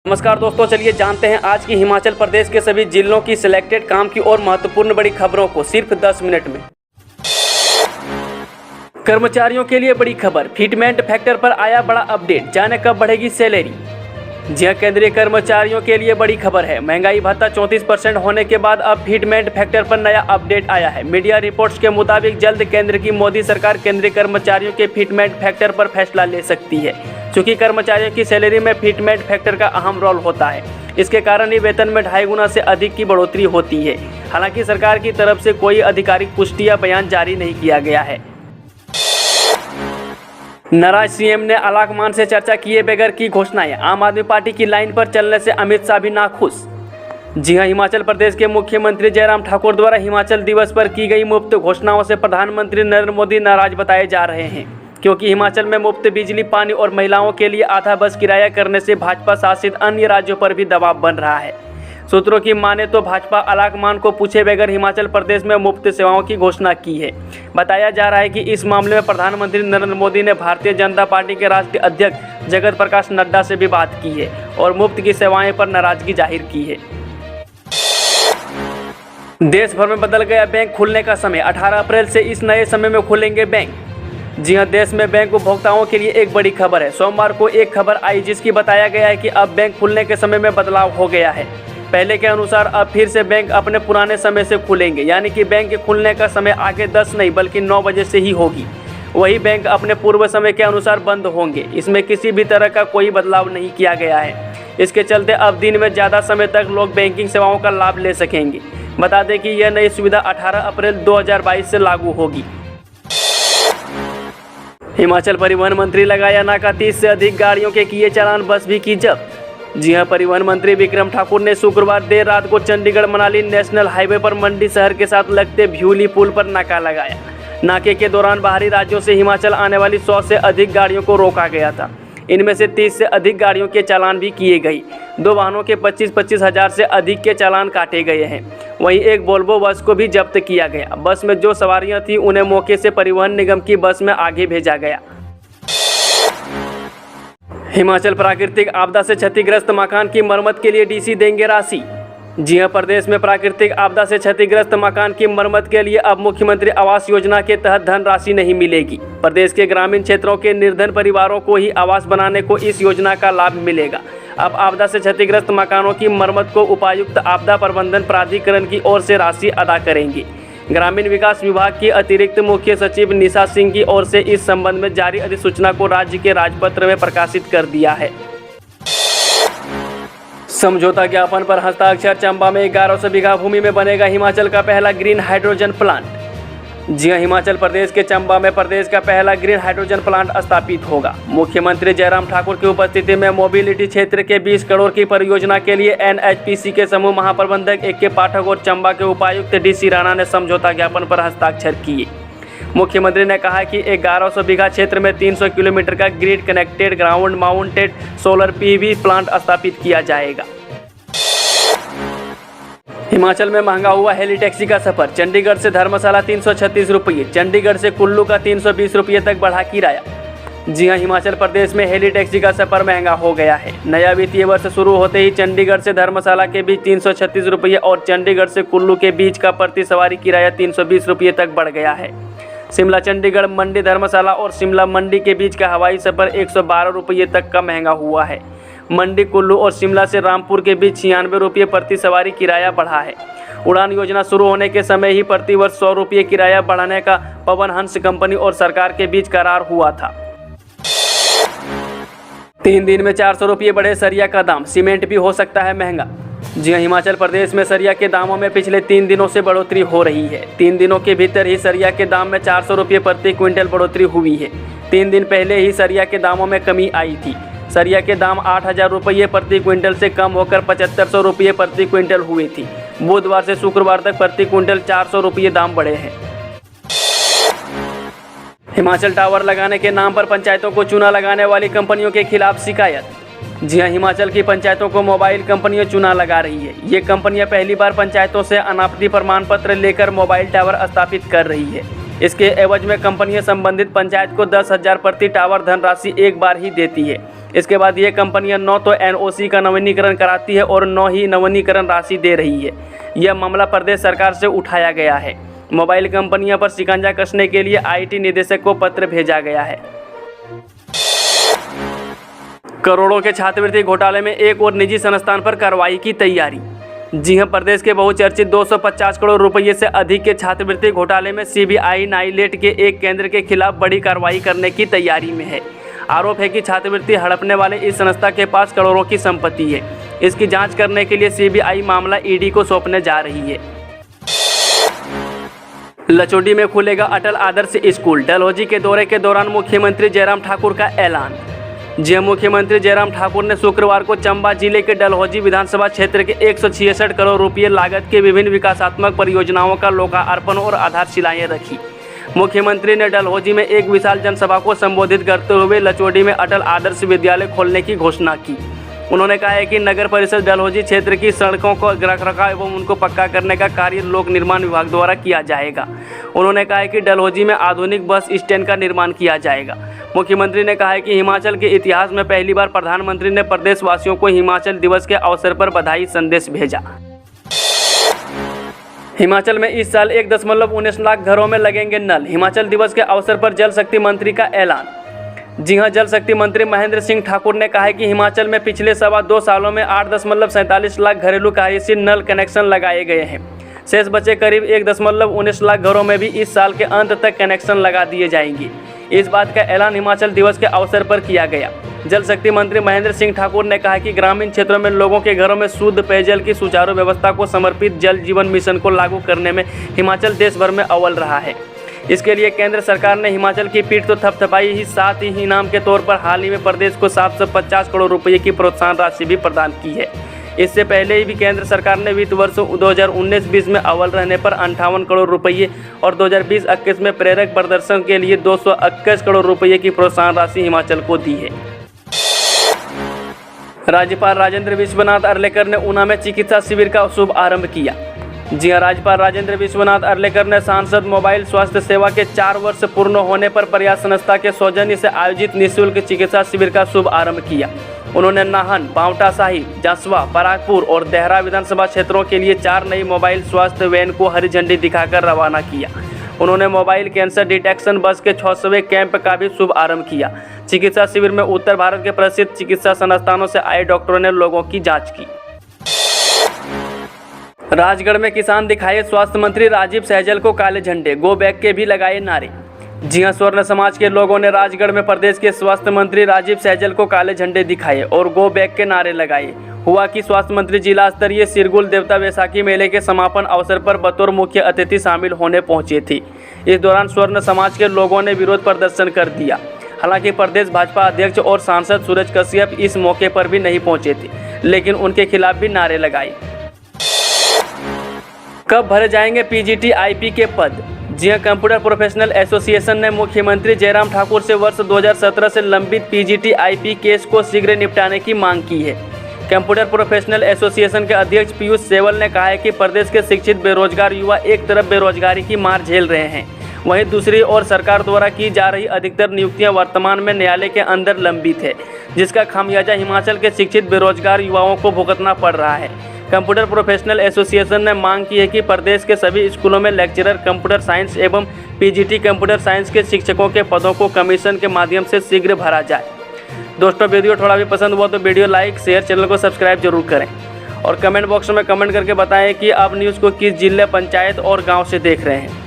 नमस्कार दोस्तों, चलिए जानते हैं आज की हिमाचल प्रदेश के सभी जिलों की सिलेक्टेड काम की और महत्वपूर्ण बड़ी खबरों को सिर्फ 10 मिनट में। कर्मचारियों के लिए बड़ी खबर, फिटमेंट फैक्टर पर आया बड़ा अपडेट, जाने कब बढ़ेगी सैलरी। जी हां, केंद्रीय कर्मचारियों के लिए बड़ी खबर है। महंगाई भत्ता 34% होने के बाद अब फिटमेंट फैक्टर पर नया अपडेट आया है। मीडिया रिपोर्ट्स के मुताबिक जल्द केंद्र की मोदी सरकार केंद्रीय कर्मचारियों के फिटमेंट फैक्टर पर फैसला ले सकती है। चूँकि कर्मचारियों की सैलरी में फिटमेंट फैक्टर का अहम रोल होता है, इसके कारण ही वेतन में 2.5 गुना से अधिक की बढ़ोतरी होती है। हालांकि सरकार की तरफ से कोई आधिकारिक पुष्टि या बयान जारी नहीं किया गया है। नाराज सीएम ने आलाकमान से चर्चा किए बगैर की घोषणाएं, आम आदमी पार्टी की लाइन पर चलने से अमित शाह भी नाखुश। जी हां, हिमाचल प्रदेश के मुख्यमंत्री जयराम ठाकुर द्वारा हिमाचल दिवस पर की गई मुफ्त घोषणाओं से प्रधानमंत्री नरेंद्र मोदी नाराज बताए जा रहे हैं, क्योंकि हिमाचल में मुफ्त बिजली, पानी और महिलाओं के लिए आधा बस किराया करने से भाजपा शासित अन्य राज्यों पर भी दबाव बन रहा है। सूत्रों की माने तो भाजपा आलाकमान को पूछे बगैर हिमाचल प्रदेश में मुफ्त सेवाओं की घोषणा की है। बताया जा रहा है कि इस मामले में प्रधानमंत्री नरेंद्र मोदी ने भारतीय जनता पार्टी के राष्ट्रीय अध्यक्ष जगत प्रकाश नड्डा से भी बात की है और मुफ्त की सेवाएं पर नाराजगी जाहिर की है। देश भर में बदल गया बैंक खुलने का समय, 18 अप्रैल से इस नए समय में खुलेंगे बैंक। जी हां, देश में बैंक उपभोक्ताओं के लिए एक बड़ी खबर है। सोमवार को एक खबर आई जिसकी बताया गया है कि अब बैंक खुलने के समय में बदलाव हो गया है। पहले के अनुसार अब फिर से बैंक अपने पुराने समय से खुलेंगे, यानी कि बैंक के खुलने का समय आगे 10 नहीं बल्कि 9 बजे से ही होगी। वही बैंक अपने पूर्व समय के अनुसार बंद होंगे। इसमें किसी भी तरह का कोई बदलाव नहीं किया गया है। इसके चलते अब दिन में ज़्यादा समय तक लोग बैंकिंग सेवाओं का लाभ ले सकेंगे। बता दें कि यह नई सुविधा 18 अप्रैल 2022 से लागू होगी। हिमाचल परिवहन मंत्री लगाया नाका, 30 से अधिक गाड़ियों के किए चालान, बस भी की जब्त। जी हां, परिवहन मंत्री विक्रम ठाकुर ने शुक्रवार देर रात को चंडीगढ़ मनाली नेशनल हाईवे पर मंडी शहर के साथ लगते भ्यूली पुल पर नाका लगाया। नाके के दौरान बाहरी राज्यों से हिमाचल आने वाली 100 से अधिक गाड़ियों को रोका गया था। इनमें से 30 से अधिक गाड़ियों के चालान भी किए गए। 2 वाहनों के 25-25 हज़ार से अधिक के चालान काटे गए हैं। वहीं एक वोल्वो बस को भी जब्त किया गया। बस में जो सवारियां थीं उन्हें मौके से परिवहन निगम की बस में आगे भेजा गया। हिमाचल प्राकृतिक आपदा से क्षतिग्रस्त मकान की मरम्मत के लिए डीसी देंगे राशि। जी हां, प्रदेश में प्राकृतिक आपदा से क्षतिग्रस्त मकान की मरम्मत के लिए अब मुख्यमंत्री आवास योजना के तहत धनराशि नहीं मिलेगी। प्रदेश के ग्रामीण क्षेत्रों के निर्धन परिवारों को ही आवास बनाने को इस योजना का लाभ मिलेगा। अब आपदा से क्षतिग्रस्त मकानों की मरम्मत को उपायुक्त आपदा प्रबंधन प्राधिकरण की ओर से राशि अदा करेंगी। ग्रामीण विकास विभाग की अतिरिक्त मुख्य सचिव निशा सिंह की ओर से इस संबंध में जारी अधिसूचना को राज्य के राजपत्र में प्रकाशित कर दिया है। समझौता ज्ञापन पर हस्ताक्षर, चंबा में 1100 बीघा भूमि में बनेगा हिमाचल का पहला ग्रीन हाइड्रोजन प्लांट। जी हां, हिमाचल प्रदेश के चंबा में प्रदेश का पहला ग्रीन हाइड्रोजन प्लांट स्थापित होगा। मुख्यमंत्री जयराम ठाकुर की उपस्थिति में मोबिलिटी क्षेत्र के 20 करोड़ की परियोजना के लिए एनएचपीसी के समूह महाप्रबंधक ए के पाठक और चंबा के उपायुक्त डी.सी. राणा ने समझौता ज्ञापन पर हस्ताक्षर किए। मुख्यमंत्री ने कहा कि 1100 बीघा क्षेत्र में 300 किलोमीटर का grid connected ground mounted solar PV plant स्थापित किया जाएगा। हिमाचल में महंगा हुआ हेली टैक्सी का सफर, चंडीगढ़ से धर्मशाला 336 रुपये, चंडीगढ़ से कुल्लू का 320 रुपये तक बढ़ा किराया। जी हां, हिमाचल प्रदेश में हेली टैक्सी का सफर महंगा हो गया है। नया वित्तीय वर्ष शुरू होते ही चंडीगढ़ से धर्मशाला के बीच 336 रुपये और चंडीगढ़ से कुल्लू के बीच का प्रति सवारी किराया 320 रुपये तक बढ़ गया है। शिमला चंडीगढ़, मंडी धर्मशाला और शिमला मंडी के बीच का हवाई सफर 112 रुपये तक का महंगा हुआ है। मंडी कुल्लू और शिमला से रामपुर के बीच 96 रुपये प्रति सवारी किराया बढ़ा है। उड़ान योजना शुरू होने के समय ही प्रति वर्ष 100 रुपये किराया बढ़ाने का पवन हंस कंपनी और सरकार के बीच करार हुआ था। 3 दिन में 400 रुपये बढ़े सरिया का दाम, सीमेंट भी हो सकता है महंगा। जी हां, हिमाचल प्रदेश में सरिया के दामों में पिछले 3 दिनों से बढ़ोतरी हो रही है। 3 दिनों के भीतर ही सरिया के दाम में 400 रुपये प्रति क्विंटल बढ़ोतरी हुई है। 3 दिन पहले ही सरिया के दामों में कमी आई थी। सरिया के दाम 8,000 रुपये प्रति क्विंटल से कम होकर 7,500 रुपये प्रति क्विंटल हुई थी। बुधवार से शुक्रवार तक प्रति क्विंटल 400 रुपये दाम बढ़े हैं। हिमाचल टावर लगाने के नाम पर पंचायतों को चूना लगाने वाली कंपनियों के खिलाफ शिकायत। जी हां, हिमाचल की पंचायतों को मोबाइल कंपनियां चूना लगा रही है। ये कंपनियां पहली बार पंचायतों से अनापत्ति प्रमाण पत्र लेकर मोबाइल टावर स्थापित कर रही है। इसके एवज में कंपनियां संबंधित पंचायत को 10,000 प्रति टावर धनराशि एक बार ही देती है। इसके बाद ये कंपनियां 9 तो NOC का नवीनीकरण कराती है और 9 ही नवीनीकरण राशि दे रही है। यह मामला प्रदेश सरकार से उठाया गया है। मोबाइल कंपनियों पर शिकंजा कसने के लिए IT निदेशक को पत्र भेजा गया है। करोड़ों के छात्रवृत्ति घोटाले में एक और निजी संस्थान पर कार्रवाई की तैयारी। जी हां, प्रदेश के बहुचर्चित 250 करोड़ रुपये से अधिक के छात्रवृत्ति घोटाले में CBI नाइलेट के एक केंद्र के खिलाफ बड़ी कार्रवाई करने की तैयारी में है। आरोप है कि छात्रवृत्ति हड़पने वाले इस संस्था के पास करोड़ों की संपत्ति है। इसकी जांच करने के लिए CBI मामला ED को सौंपने जा रही है। लचोडी में खुलेगा अटल आदर्श स्कूल। डलहौजी के दौरे के दौरान मुख्यमंत्री जयराम ठाकुर का ऐलान। जी मुख्यमंत्री जयराम ठाकुर ने शुक्रवार को चंबा जिले के डलहौजी विधानसभा क्षेत्र के 166 करोड़ रुपये लागत के विभिन्न विकासात्मक परियोजनाओं का लोकार्पण और आधारशिलाएं रखी। मुख्यमंत्री ने डलहौजी में एक विशाल जनसभा को संबोधित करते हुए लचोडी में अटल आदर्श विद्यालय खोलने की घोषणा की। उन्होंने कहा है कि नगर परिषद डलहौजी क्षेत्र की सड़कों को रखरखाव एवं उनको पक्का करने का कार्य लोक निर्माण विभाग द्वारा किया जाएगा। उन्होंने कहा है कि डलहौजी में आधुनिक बस स्टैंड का निर्माण किया जाएगा। मुख्यमंत्री ने कहा है कि हिमाचल के इतिहास में पहली बार प्रधानमंत्री ने प्रदेशवासियों को हिमाचल दिवस के अवसर पर बधाई संदेश भेजा। हिमाचल में इस साल 1.19 लाख घरों में लगेंगे नल। हिमाचल दिवस के अवसर पर जल शक्ति मंत्री का ऐलान। जी हां, जल शक्ति मंत्री महेंद्र सिंह ठाकुर ने कहा है कि हिमाचल में पिछले 2.25 सालों में 8.47 लाख घरेलू कार्यशील नल कनेक्शन लगाए गए हैं। शेष बचे करीब 1.19 लाख घरों में भी इस साल के अंत तक कनेक्शन लगा दिए जाएंगे। इस बात का ऐलान हिमाचल दिवस के अवसर पर किया गया। जल शक्ति मंत्री महेंद्र सिंह ठाकुर ने कहा कि ग्रामीण क्षेत्रों में लोगों के घरों में शुद्ध पेयजल की सुचारू व्यवस्था को समर्पित जल जीवन मिशन को लागू करने में हिमाचल देश भर में अव्वल रहा है। इसके लिए केंद्र सरकार ने हिमाचल की पीठ तो थपथपाई ही, साथ ही इनाम के तौर पर हाल ही में प्रदेश को 750 करोड़ रुपये की प्रोत्साहन राशि भी प्रदान की है। इससे पहले ही भी केंद्र सरकार ने वित्त वर्ष 2019-20 में अव्वल रहने पर 58 करोड़ रुपये और 2020-21 में प्रेरक प्रदर्शन के लिए 221 करोड़ रुपये की प्रोत्साहन राशि हिमाचल को दी है। राज्यपाल राजेंद्र विश्वनाथ अर्लेकर ने ऊना में चिकित्सा शिविर का शुभ आरंभ किया। जी हां, राज्यपाल राजेंद्र विश्वनाथ अर्लेकर ने सांसद मोबाइल स्वास्थ्य सेवा के 4 वर्ष पूर्ण होने पर प्रयास संस्था के सौजन्य से आयोजित निःशुल्क चिकित्सा शिविर का शुभ आरंभ किया। उन्होंने नाहन, पांवटा साहिब, जसवा, परागपुर और देहरा विधानसभा क्षेत्रों के लिए 4 नई मोबाइल स्वास्थ्य वैन को हरी झंडी दिखाकर रवाना किया। उन्होंने मोबाइल कैंसर डिटेक्शन बस के 600वें कैंप का भी शुभ आरंभ किया। चिकित्सा शिविर में उत्तर भारत के प्रसिद्ध चिकित्सा संस्थानों से आए डॉक्टरों ने लोगों की जाँच की। राजगढ़ में किसान दिखाए स्वास्थ्य मंत्री राजीव सहजल को काले झंडे, गो बैक के भी लगाए नारे। जी हां, स्वर्ण समाज के लोगों ने राजगढ़ में प्रदेश के स्वास्थ्य मंत्री राजीव सहजल को काले झंडे दिखाए और गो बैक के नारे लगाए। हुआ कि स्वास्थ्य मंत्री जिला स्तरीय सिरगुल देवता वैसाखी मेले के समापन अवसर पर बतौर मुख्य अतिथि शामिल होने पहुंचे थे। इस दौरान स्वर्ण समाज के लोगों ने विरोध प्रदर्शन कर दिया। हालांकि प्रदेश भाजपा अध्यक्ष और सांसद सूरज कश्यप इस मौके पर भी नहीं पहुंचे थे, लेकिन उनके खिलाफ भी नारे लगाए। कब भरे जाएंगे PGT IP के पद? जी हां, कंप्यूटर प्रोफेशनल एसोसिएशन ने मुख्यमंत्री जयराम ठाकुर से वर्ष 2017 से लंबित PGT IP केस को शीघ्र निपटाने की मांग की है। कंप्यूटर प्रोफेशनल एसोसिएशन के अध्यक्ष पीयूष सेवल ने कहा है कि प्रदेश के शिक्षित बेरोजगार युवा एक तरफ बेरोजगारी की मार झेल रहे हैं, वहीं दूसरी ओर सरकार द्वारा की जा रही अधिकतर नियुक्तियां वर्तमान में न्यायालय के अंदर लंबित है, जिसका खामियाजा हिमाचल के शिक्षित बेरोजगार युवाओं को भुगतना पड़ रहा है। कंप्यूटर प्रोफेशनल एसोसिएशन ने मांग की है कि प्रदेश के सभी स्कूलों में लेक्चरर कंप्यूटर साइंस एवं PGT कंप्यूटर साइंस के शिक्षकों के पदों को कमीशन के माध्यम से शीघ्र भरा जाए। दोस्तों, वीडियो थोड़ा भी पसंद हुआ तो वीडियो लाइक, शेयर, चैनल को सब्सक्राइब जरूर करें और कमेंट बॉक्स में कमेंट करके बताएं कि आप न्यूज़ को किस जिले, पंचायत और गाँव से देख रहे हैं।